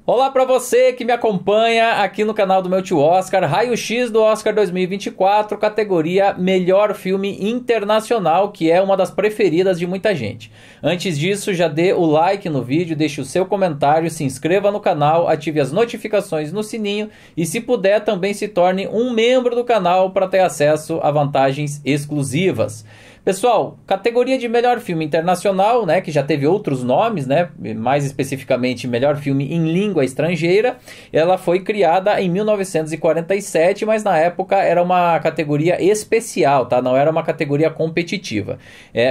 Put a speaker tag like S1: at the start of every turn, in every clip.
S1: Olá para você que me acompanha aqui no canal do meu tio Oscar, raio-x do Oscar 2024, categoria Melhor Filme Internacional, que é uma das preferidas de muita gente. Antes disso, já dê o like no vídeo, deixe o seu comentário, se inscreva no canal, ative as notificações no sininho e, se puder, também se torne um membro do canal para ter acesso a vantagens exclusivas. Pessoal, categoria de melhor filme internacional, né, que já teve outros nomes, né, mais especificamente melhor filme em língua estrangeira, ela foi criada em 1947, mas na época era uma categoria especial, tá? Não era uma categoria competitiva.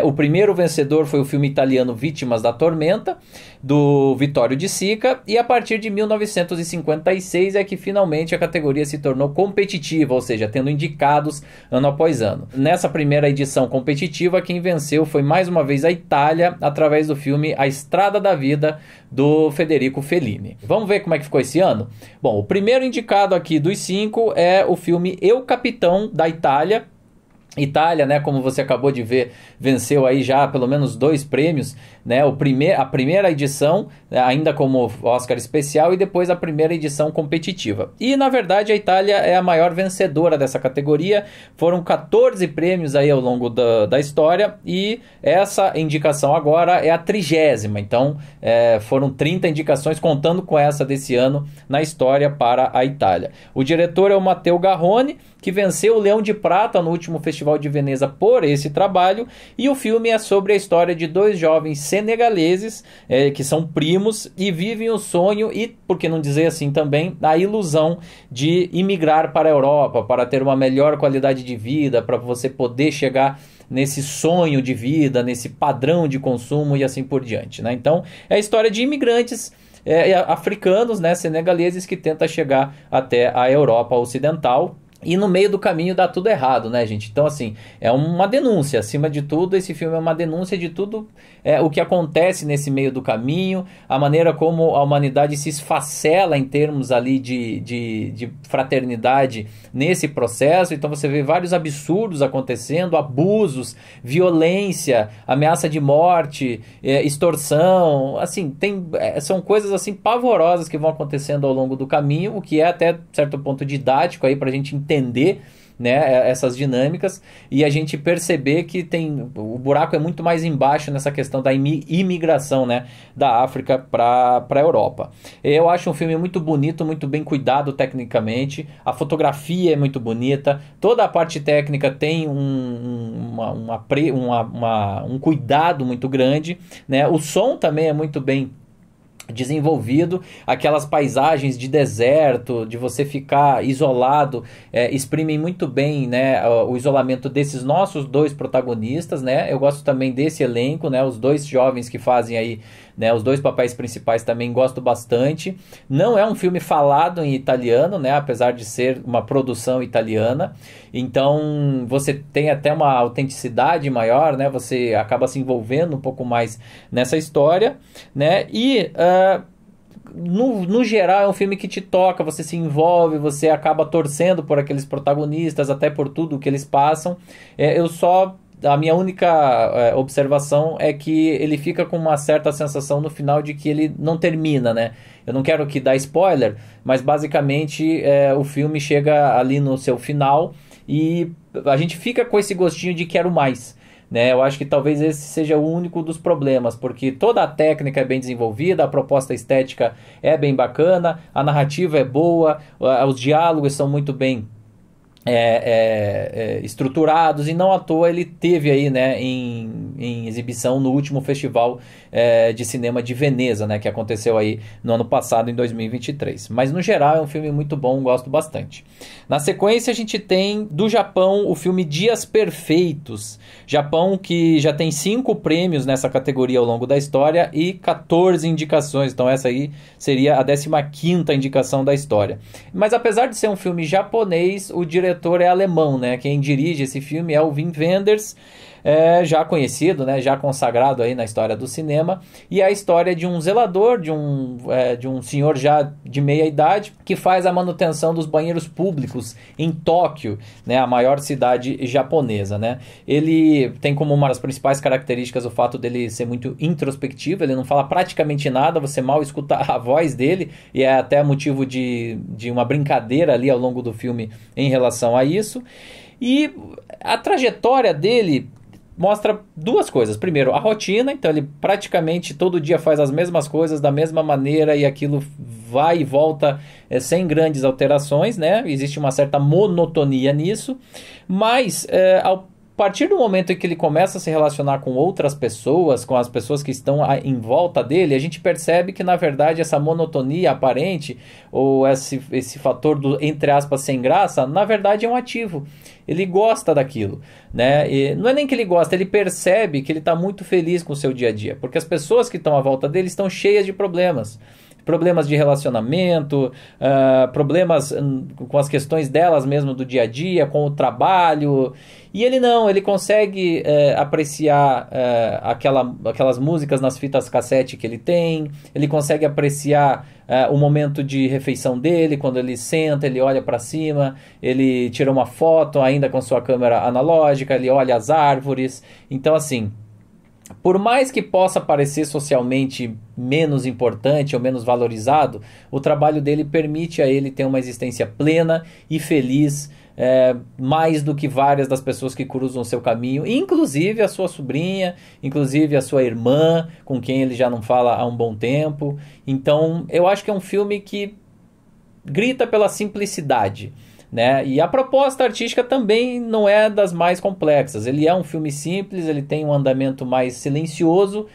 S1: O primeiro vencedor foi o filme italiano Vítimas da Tormenta, do Vittorio De Sica, e a partir de 1956 é que finalmente a categoria se tornou competitiva, ou seja, tendo indicados ano após ano. Nessa primeira edição competitiva, quem venceu foi mais uma vez a Itália, através do filme A Estrada da Vida, do Federico Fellini. Vamos ver como é que ficou esse ano? Bom, o primeiro indicado aqui dos 5 é o filme Eu, Capitão, da Itália. Itália, né, como você acabou de ver, venceu aí já pelo menos 2 prêmios, né, a primeira edição, ainda como Oscar especial, e depois a primeira edição competitiva. E, na verdade, a Itália é a maior vencedora dessa categoria, foram 14 prêmios aí ao longo da história, e essa indicação agora é a 30ª, então foram 30 indicações, contando com essa desse ano na história para a Itália. O diretor é o Matteo Garrone, que venceu o Leão de Prata no último Festival de Veneza por esse trabalho, e o filme é sobre a história de 2 jovens senegaleses que são primos e vivem o sonho e, por que não dizer assim também, a ilusão de imigrar para a Europa, para ter uma melhor qualidade de vida, para você poder chegar nesse sonho de vida, nesse padrão de consumo e assim por diante, né? Então, é a história de imigrantes africanos, né, senegaleses, que tentam chegar até a Europa Ocidental. E no meio do caminho dá tudo errado, né, gente? Então, assim, é uma denúncia. Acima de tudo, esse filme é uma denúncia de tudo o que acontece nesse meio do caminho, a maneira como a humanidade se esfacela em termos ali de fraternidade nesse processo. Então, você vê vários absurdos acontecendo, abusos, violência, ameaça de morte, extorsão. Assim, são coisas assim pavorosas que vão acontecendo ao longo do caminho, o que é até certo ponto didático aí pra gente entender, né, essas dinâmicas e a gente perceber que o buraco é muito mais embaixo nessa questão da imigração, né, da África para a Europa. Eu acho um filme muito bonito, muito bem cuidado tecnicamente, a fotografia é muito bonita, toda a parte técnica tem um cuidado muito grande, né, o som também é muito bem desenvolvido, aquelas paisagens de deserto, de você ficar isolado, exprimem muito bem, né, o isolamento desses nossos 2 protagonistas, né. Eu gosto também desse elenco, né, os 2 jovens que fazem aí, né, os 2 papéis principais também gosto bastante. Não é um filme falado em italiano, né, apesar de ser uma produção italiana, então você tem até uma autenticidade maior, né, você acaba se envolvendo um pouco mais nessa história, né, e no geral é um filme que te toca, você se envolve, você acaba torcendo por aqueles protagonistas, até por tudo que eles passam. A minha única observação é que ele fica com uma certa sensação no final de que ele não termina, né? Eu não quero que dá spoiler, mas basicamente o filme chega ali no seu final e a gente fica com esse gostinho de quero mais, né? Eu acho que talvez esse seja o único dos problemas, porque toda a técnica é bem desenvolvida, a proposta estética é bem bacana, a narrativa é boa, os diálogos são muito bem estruturados, e não à toa ele teve aí, né, em exibição no último festival de cinema de Veneza, né, que aconteceu aí no ano passado, em 2023. Mas no geral é um filme muito bom, gosto bastante. Na sequência a gente tem do Japão o filme Dias Perfeitos. Japão que já tem 5 prêmios nessa categoria ao longo da história e 14 indicações, então essa aí seria a 15ª indicação da história. Mas apesar de ser um filme japonês, o diretor é alemão, né? Quem dirige esse filme é o Wim Wenders. já conhecido, né, já consagrado aí na história do cinema, e é a história de um zelador, de um senhor já de meia idade, que faz a manutenção dos banheiros públicos em Tóquio, né, a maior cidade japonesa, né. Ele tem como uma das principais características o fato dele ser muito introspectivo, ele não fala praticamente nada, você mal escuta a voz dele, e é até motivo de uma brincadeira ali ao longo do filme em relação a isso. E a trajetória dele mostra duas coisas. Primeiro, a rotina, então ele praticamente todo dia faz as mesmas coisas da mesma maneira e aquilo vai e volta sem grandes alterações, né? Existe uma certa monotonia nisso, mas ao partir do momento em que ele começa a se relacionar com outras pessoas, com as pessoas que estão em volta dele, a gente percebe que, na verdade, essa monotonia aparente, ou esse fator do, entre aspas, sem graça, na verdade é um ativo. Ele gosta daquilo, né? E não é nem que ele gosta, ele percebe que ele está muito feliz com o seu dia a dia, porque as pessoas que estão à volta dele estão cheias de problemas. Problemas de relacionamento, problemas com as questões delas mesmo do dia a dia, com o trabalho. E ele não, ele consegue apreciar aquelas músicas nas fitas cassete que ele tem, ele consegue apreciar o momento de refeição dele, quando ele senta, ele olha para cima, ele tira uma foto ainda com sua câmera analógica, ele olha as árvores. Então, assim, por mais que possa parecer socialmente menos importante ou menos valorizado, o trabalho dele permite a ele ter uma existência plena e feliz, mais do que várias das pessoas que cruzam o seu caminho, inclusive a sua sobrinha, inclusive a sua irmã, com quem ele já não fala há um bom tempo. Então, eu acho que é um filme que grita pela simplicidade, né? E a proposta artística também não é das mais complexas. Ele é um filme simples, ele tem um andamento mais silencioso.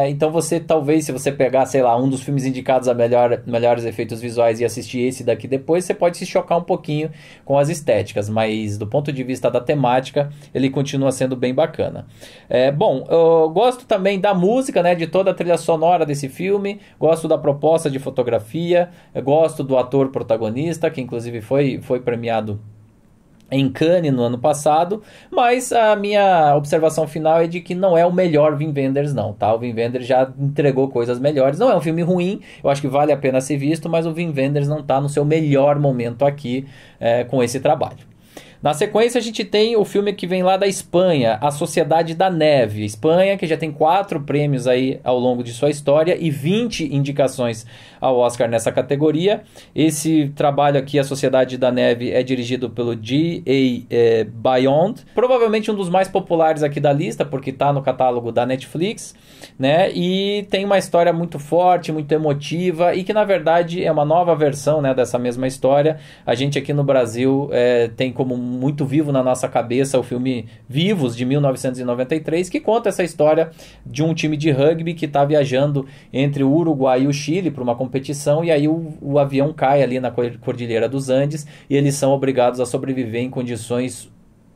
S1: Então você talvez, se você pegar, sei lá, um dos filmes indicados a melhores efeitos visuais e assistir esse daqui depois, você pode se chocar um pouquinho com as estéticas, mas do ponto de vista da temática, ele continua sendo bem bacana. Bom, eu gosto também da música, né, de toda a trilha sonora desse filme, gosto da proposta de fotografia, gosto do ator protagonista, que inclusive foi premiado em Cannes no ano passado, mas a minha observação final é de que não é o melhor Wim Wenders não, tá? O Wim Wenders já entregou coisas melhores, não é um filme ruim, eu acho que vale a pena ser visto, mas o Wim Wenders não está no seu melhor momento aqui com esse trabalho. Na sequência a gente tem o filme que vem lá da Espanha, A Sociedade da Neve. Espanha, que já tem 4 prêmios aí ao longo de sua história e 20 indicações ao Oscar nessa categoria. Esse trabalho aqui, A Sociedade da Neve, é dirigido pelo G.A. Bayond. Provavelmente um dos mais populares aqui da lista, porque está no catálogo da Netflix, né? E tem uma história muito forte, muito emotiva e que na verdade é uma nova versão, né, dessa mesma história. A gente aqui no Brasil tem como muito vivo na nossa cabeça o filme Vivos, de 1993, que conta essa história de um time de rugby que está viajando entre o Uruguai e o Chile para uma competição, e aí o avião cai ali na Cordilheira dos Andes e eles são obrigados a sobreviver em condições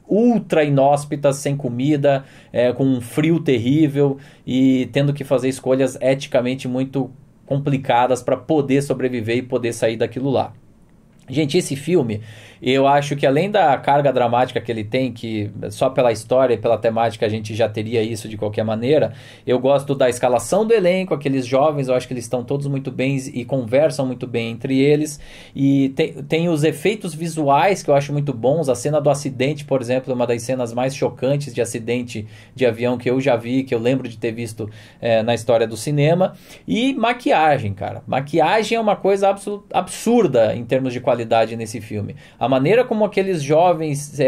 S1: ultra inóspitas, sem comida, com um frio terrível e tendo que fazer escolhas eticamente muito complicadas para poder sobreviver e poder sair daquilo lá. Gente, esse filme, eu acho que além da carga dramática que ele tem, que só pela história e pela temática a gente já teria isso de qualquer maneira, eu gosto da escalação do elenco, aqueles jovens, eu acho que eles estão todos muito bem e conversam muito bem entre eles, e tem os efeitos visuais que eu acho muito bons. A cena do acidente, por exemplo, é uma das cenas mais chocantes de acidente de avião que eu já vi, que eu lembro de ter visto na história do cinema. E maquiagem, cara, maquiagem é uma coisa absurda em termos de qualidade nesse filme. A maneira como aqueles jovens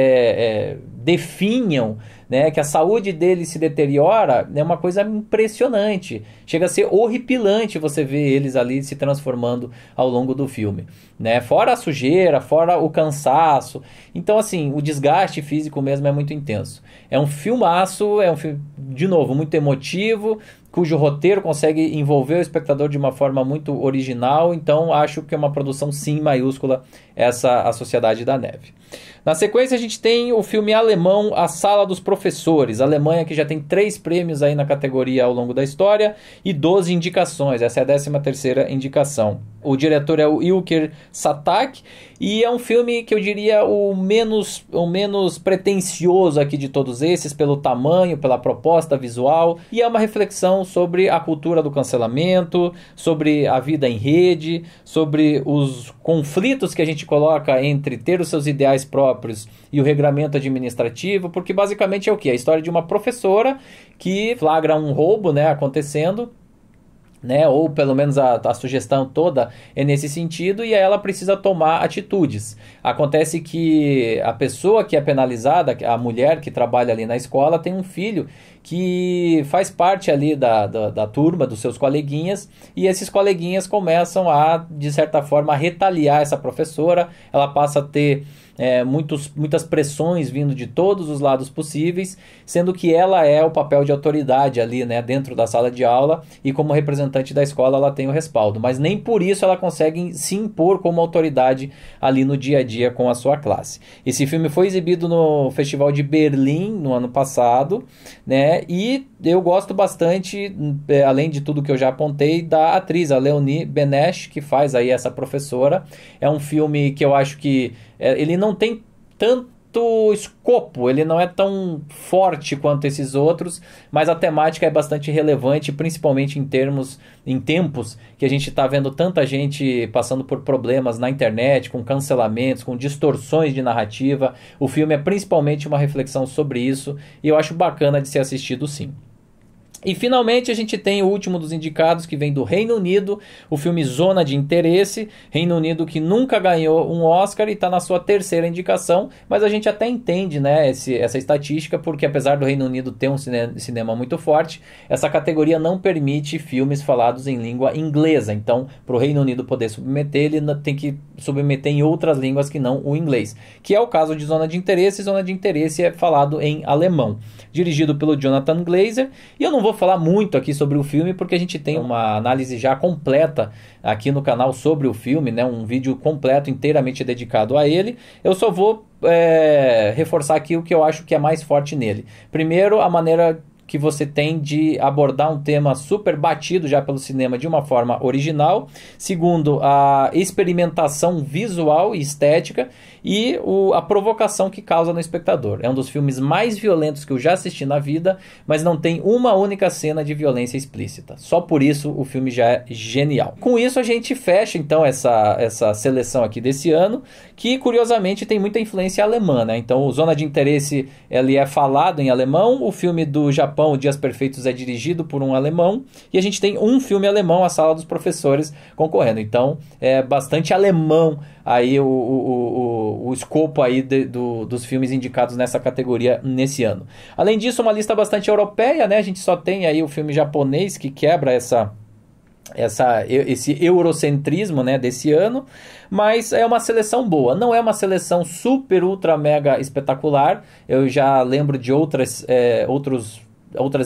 S1: definham, né, que a saúde deles se deteriora, é uma coisa impressionante. Chega a ser horripilante você ver eles ali se transformando ao longo do filme, né? Fora a sujeira, fora o cansaço. Então, assim, o desgaste físico mesmo é muito intenso. É um filmaço, é um filme, de novo, muito emotivo, cujo roteiro consegue envolver o espectador de uma forma muito original. Então acho que é uma produção sim maiúscula essa A Sociedade da Neve. Na sequência a gente tem o filme alemão A Sala dos Professores. A Alemanha, que já tem 3 prêmios aí na categoria ao longo da história e 12 indicações. Essa é a 13ª indicação. O diretor é o Ilker Satak, e é um filme que eu diria o menos pretensioso aqui de todos esses, pelo tamanho, pela proposta visual, e é uma reflexão sobre a cultura do cancelamento, sobre a vida em rede, sobre os conflitos que a gente coloca entre ter os seus ideais próprios e o regramento administrativo, porque basicamente é o quê? A história de uma professora que flagra um roubo, né, acontecendo, né, ou pelo menos a sugestão toda é nesse sentido, e aí ela precisa tomar atitudes. Acontece que a pessoa que é penalizada, a mulher que trabalha ali na escola, tem um filho que faz parte ali da turma, dos seus coleguinhas, e esses coleguinhas começam a, de certa forma, retaliar essa professora. Ela passa a ter muitas pressões vindo de todos os lados possíveis, sendo que ela é o papel de autoridade ali, né, dentro da sala de aula, e como representante da escola ela tem o respaldo, mas nem por isso ela consegue se impor como autoridade ali no dia a dia com a sua classe. Esse filme foi exibido no Festival de Berlim no ano passado, né, e eu gosto bastante, além de tudo que eu já apontei, da atriz, a Leonie Benesch, que faz aí essa professora. É um filme que eu acho que ele não tem tanto escopo, ele não é tão forte quanto esses outros, mas a temática é bastante relevante, principalmente em tempos que a gente está vendo tanta gente passando por problemas na internet, com cancelamentos, com distorções de narrativa. O filme é principalmente uma reflexão sobre isso, e eu acho bacana de ser assistido, sim. E finalmente a gente tem o último dos indicados, que vem do Reino Unido, o filme Zona de Interesse. Reino Unido que nunca ganhou um Oscar e está na sua terceira indicação, mas a gente até entende, né, essa estatística, porque apesar do Reino Unido ter um cinema muito forte, essa categoria não permite filmes falados em língua inglesa. Então, para o Reino Unido poder submeter, ele tem que submeter em outras línguas que não o inglês, que é o caso de Zona de Interesse. Zona de Interesse é falado em alemão, dirigido pelo Jonathan Glazer, e eu não vou falar muito aqui sobre o filme, porque a gente tem uma análise já completa aqui no canal sobre o filme, né? Um vídeo completo, inteiramente dedicado a ele. Eu só vou reforçar aqui o que eu acho que é mais forte nele. Primeiro, a maneira que você tem de abordar um tema super batido já pelo cinema de uma forma original. Segundo, a experimentação visual e estética, e a provocação que causa no espectador. É um dos filmes mais violentos que eu já assisti na vida, mas não tem uma única cena de violência explícita. Só por isso o filme já é genial. Com isso a gente fecha então essa seleção aqui desse ano, que curiosamente tem muita influência alemã, né? Então o Zona de Interesse, ele é falado em alemão, o filme do Japão, Dias Perfeitos, é dirigido por um alemão, e a gente tem um filme alemão, A Sala dos Professores, concorrendo. Então é bastante alemão aí o escopo aí dos filmes indicados nessa categoria nesse ano. Além disso, uma lista bastante europeia, né? A gente só tem aí o filme japonês que quebra esse eurocentrismo, né, desse ano, mas é uma seleção boa. Não é uma seleção super, ultra, mega espetacular. Eu já lembro de outras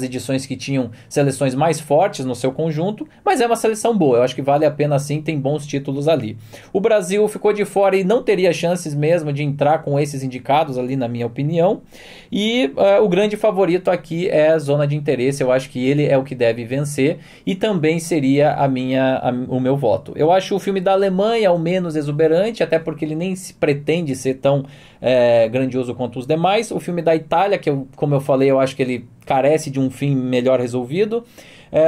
S1: edições que tinham seleções mais fortes no seu conjunto, mas é uma seleção boa. Eu acho que vale a pena sim, tem bons títulos ali. O Brasil ficou de fora e não teria chances mesmo de entrar com esses indicados ali, na minha opinião. E o grande favorito aqui é Zona de Interesse. Eu acho que ele é o que deve vencer, e também seria o meu voto. Eu acho o filme da Alemanha o menos exuberante, até porque ele nem se pretende ser tão grandioso quanto os demais. O filme da Itália, que como eu falei, eu acho que ele carece de um fim melhor resolvido.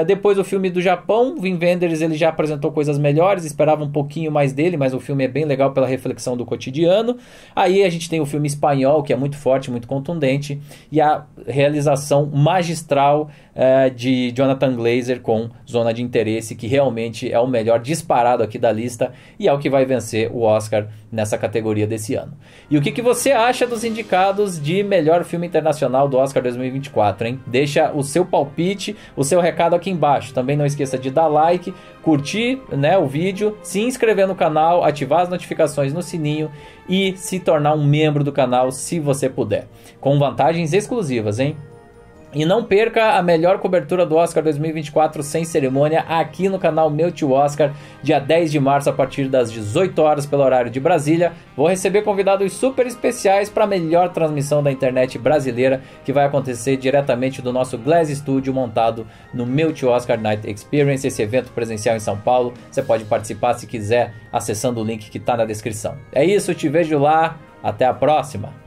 S1: Depois o filme do Japão, Wim Wenders, ele já apresentou coisas melhores, esperava um pouquinho mais dele, mas o filme é bem legal pela reflexão do cotidiano. Aí a gente tem o filme espanhol, que é muito forte, muito contundente, e a realização magistral de Jonathan Glazer com Zona de Interesse, que realmente é o melhor disparado aqui da lista, e é o que vai vencer o Oscar nessa categoria desse ano. E o que você acha dos indicados de melhor filme internacional do Oscar 2024, hein? Deixa o seu palpite, o seu recado aqui embaixo. Também não esqueça de dar like, curtir, né, o vídeo, se inscrever no canal, ativar as notificações no sininho e se tornar um membro do canal se você puder, com vantagens exclusivas, hein? E não perca a melhor cobertura do Oscar 2024 sem cerimônia aqui no canal Meu Tio Oscar, dia 10 de março a partir das 18 horas pelo horário de Brasília. Vou receber convidados super especiais para a melhor transmissão da internet brasileira, que vai acontecer diretamente do nosso Glass Studio montado no Meu Tio Oscar Night Experience, esse evento presencial em São Paulo. Você pode participar se quiser acessando o link que está na descrição. É isso, te vejo lá, até a próxima!